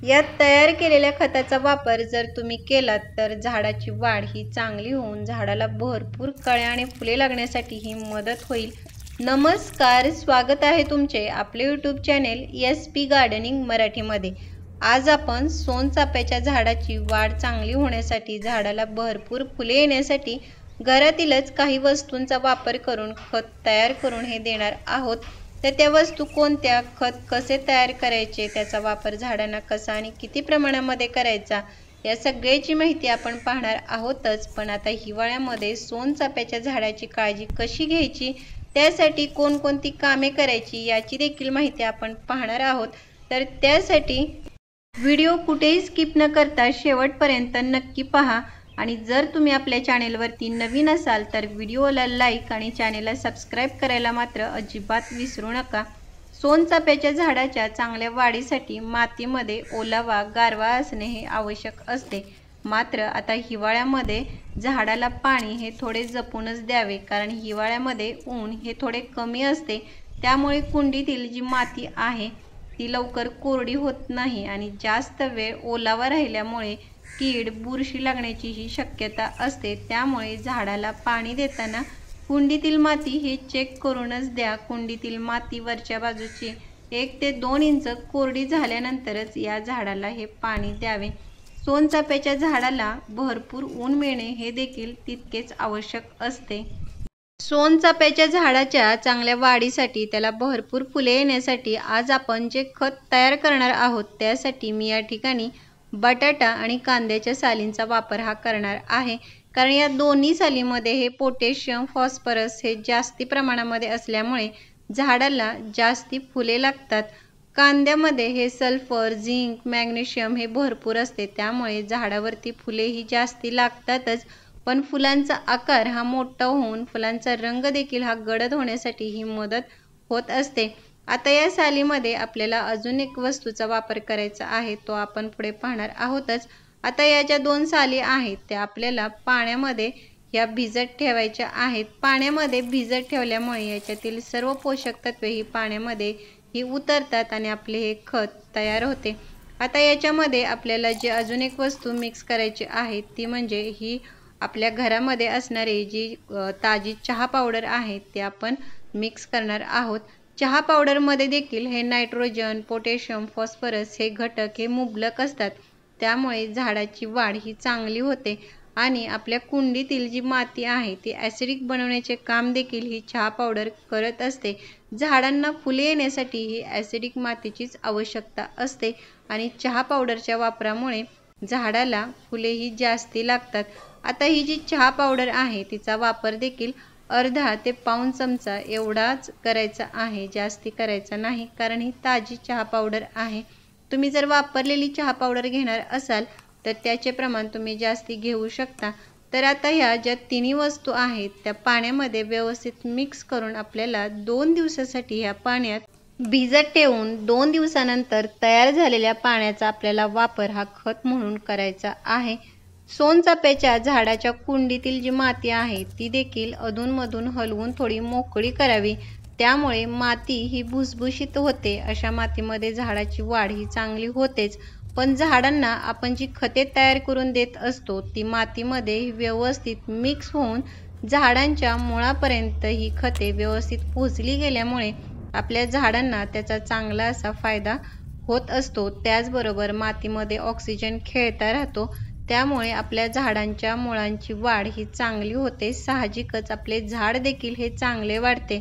या तयार केलेल्या खताचा वापर जर तुम्ही केलात तर झाडाची वाढ ही चांगली होऊन झाडाला भरपूर कळ्या आणि फुले लागण्यासाठी ही मदत होईल। नमस्कार, स्वागत आहे तुमचे आपले यूट्यूब चॅनेल SP गार्डनिंग मराठीमध्ये। आज आपण सोनचाफ्याच्या झाडाची वाढ चांगली होण्यासाठी, झाडाला भरपूर फुले येण्यासाठी घरातीलच काही वस्तूंचा वापर करून खत तयार करून हे देणार आहोत। तर त्या वस्तू कोणत्या, खत कसे तयार करायचे, त्याचा वापर झाडांना कसा आणि किती प्रमाणामध्ये करायचा, या सगळ्याची माहिती आपण पाहणार आहोतच। पण आता हिवाळ्यामध्ये सोनचाफ्याच्या झाडाची काळजी कशी घ्यायची, त्यासाठी कोणकोणती कामे करायची याची देखील माहिती आपण पाहणार आहोत। तर त्यासाठी व्हिडिओ कुठेही स्किप न करता शेवटपर्यंत नक्की पहा। आणि जर तुम्ही आपल्या चॅनेलवरती नवीन असाल तर व्हिडिओला लाईक आणि चॅनेलला सबस्क्राईब करायला मात्र अजिबात विसरू नका। सोनचाफ्याच्या झाडाच्या चांगल्या वाढीसाठी मातीमध्ये ओलावा, गारवा असणे हे आवश्यक असते। मात्र आता हिवाळ्यामध्ये झाडाला पाणी हे थोडे जपूनच द्यावे, कारण हिवाळ्यामध्ये ऊन हे थोडे कमी असते, त्यामुळे कुंडीतील जी माती आहे ती लवकर कोरडी होत नाही आणि जास्त वेळ ओलावा राहिल्यामुळे कीड, बुरशी लागण्याची ही शक्यता असते। त्यामुळे झाडाला पाणी देताना कुंडीतील माती हे चेक करूनच द्या। कुंडीतील माती वरच्या बाजूची 1 ते 2 इंच कोरडी झाल्यानंतरच या झाडाला हे पाणी द्यावे। सोनचाफ्याच्या झाडाला भरपूर ऊन मिळणे हे देखील तितकेच आवश्यक असते। सोनचाफ्याच्या झाडाच्या चांगल्या वाढीसाठी, त्याला भरपूर फुले येण्यासाठी आज आपण जे खत तयार करणार आहोत त्यासाठी मी या ठिकाणी बटाटा आणि कांद्याच्या सालींचा वापर हा करणार आहे। कारण या दोन्ही सालीमध्ये हे पोटॅशियम, फॉस्फरस हे जास्ती प्रमाणामध्ये असल्यामुळे झाडाला जास्ती फुले लागतात। कांद्यामध्ये हे सल्फर, झिंक, मॅग्नेशियम हे भरपूर असते, त्यामुळे झाडावरती फुले ही जास्ती लागतातच, पण फुलांचा आकार हा मोठा होऊन फुलांचा रंग देखील हा गडद होण्यासाठी ही मदत होत असते। आता या सालीमध्ये आपल्याला अजून एक वस्तूचा वापर करायचा आहे, तो आपण पुढे पाहणार आहोतच। आता या ज्या 2 साली आहेत त्या आपल्याला पाण्यामध्ये या भिजत ठेवायच्या आहेत। पाण्यामध्ये भिजत ठेवल्यामुळे याच्यातील सर्व पोषक तत्वे ही पाण्यामध्ये ही उतरतात आणि आपले हे खत तयार होते। आता याच्यामध्ये आपल्याला जी अजून एक वस्तू मिक्स करायची आहे ती म्हणजे ही आपल्या घरामध्ये असणारी जी ताजी चहा पावडर आहे ती आपण मिक्स करणार आहोत। चहा पावडरमध्ये देखील हे नायट्रोजन, पोटॅशियम, फॉस्फरस हे घटक हे मुबलक असतात, त्यामुळे झाडाची वाढ ही चांगली होते आणि आपल्या कुंडीतील जी माती आहे ती ॲसिडिक बनवण्याचे काम देखील ही चहा पावडर करत असते। झाडांना फुले येण्यासाठी ही ॲसिडिक मातीचीच आवश्यकता असते आणि चहा पावडरच्या वापरामुळे झाडाला फुले ही जास्ती लागतात। आता ही जी चहा पावडर आहे तिचा वापर देखील अर्धा ते पाऊण चमचा एवढाच करायचा आहे, जास्ती करायचा नाही, कारण ही ताजी चहा पावडर आहे। तुम्ही जर वापरलेली चहा पावडर घेणार असाल तर त्याचे प्रमाण तुम्ही जास्ती घेऊ शकता। तर आता ह्या ज्या तिन्ही वस्तू आहेत त्या पाण्यामध्ये व्यवस्थित मिक्स करून आपल्याला 2 दिवसासाठी ह्या पाण्यात भिजत ठेवून 2 दिवसानंतर तयार झालेल्या पाण्याचा आपल्याला वापर हा खत म्हणून करायचा आहे। सोनचाफ्याच्या झाडाच्या कुंडीतील जी माती आहे ती देखील अधूनमधून हलवून थोडी मोकळी करावी, त्यामुळे माती ही भुसभुशीत होते। अशा मातीमध्ये झाडाची वाढ ही चांगली होतेच, पण झाडांना आपण जी खते तयार करून देत असतो ती मातीमध्ये व्यवस्थित मिक्स होऊन झाडांच्या मुळापर्यंत ही खते व्यवस्थित पोहोचली गेल्यामुळे आपल्या झाडांना त्याचा चांगला असा फायदा होत असतो। त्याचबरोबर मातीमध्ये ऑक्सिजन खेळता राहतो, त्यामुळे आपल्या झाडांच्या मुळांची वाढ ही चांगली होते। साहजिकच आपले झाड देखील हे चांगले वाढते।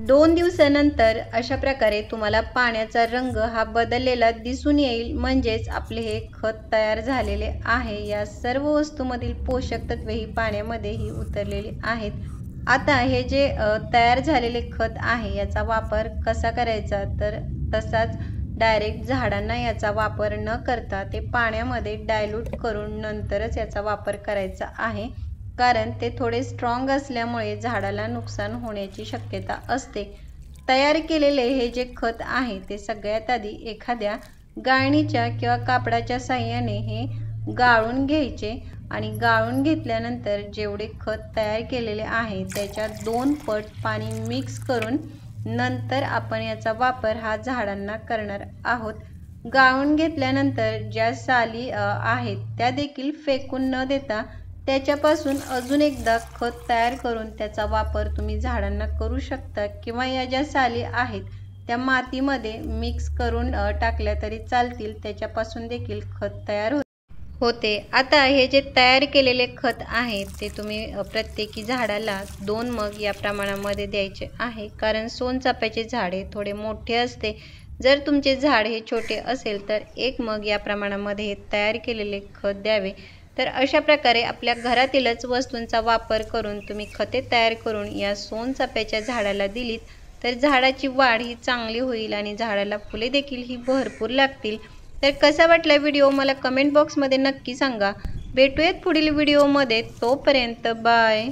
2 दिवसानंतर अशा प्रकारे तुम्हाला पाण्याचा रंग हा बदललेला दिसून येईल, म्हणजेच आपले हे खत तयार झालेले आहे। या सर्व वस्तूमधील पोषक तत्वे ही पाण्यामध्ये ही उतरलेली आहेत। आता हे जे तयार झालेले खत आहे याचा वापर कसा करायचा, तर तसाच डायरेक्ट झाडांना याचा वापर न करता ते पाण्यामध्ये डायल्यूट करून नंतरच याचा वापर करायचा आहे, कारण ते थोडे स्ट्रॉंग असल्यामुळे झाडाला नुकसान होण्याची शक्यता असते। तयार केलेले हे जे खत आहे ते सगळ्यात आधी एखाद्या गाळणीच्या किंवा कापडाच्या साहाय्याने हे गाळून घ्यायचे आणि गाळून घेतल्यानंतर जेवढे खत तयार केलेले आहे त्याच्या 2 पट पाणी मिक्स करून नंतर आपण याचा वापर हा झाडांना करणार आहोत। गाळून घेतल्यानंतर ज्या साली आहेत त्या देखील फेकून न देता त्याच्यापासून अजून एकदा खत तयार करून त्याचा वापर तुम्ही झाडांना करू शकता, किंवा या ज्या साली आहेत त्या मातीमध्ये मिक्स करून टाकल्या तरी चालतील, त्याच्यापासून देखील खत तयार होते। आता हे जे तयार केलेले खत आहे ते तुम्ही प्रत्येकी झाडाला 2 मग या प्रमाणामध्ये द्यायचे आहे, कारण सोनचाफ्याचे झाड हे थोडे मोठे असते। जर तुमचे झाड हे छोटे असेल तर 1 मग या प्रमाणामध्ये तयार केलेले खत द्यावे। तर अशा प्रकारे आपल्या घरातीलच वस्तूंचा वापर करून तुम्ही खते तयार करून या सोनचाफ्याच्या झाडाला दिलीत तर झाडाची वाढ ही चांगली होईल आणि झाडाला फुले देखील ही भरपूर लागतील। तर कसा वाटला व्हिडिओ मला कमेंट बॉक्समध्ये नक्की सांगा। भेटूयात पुढील व्हिडिओमध्ये, तोपर्यंत बाय।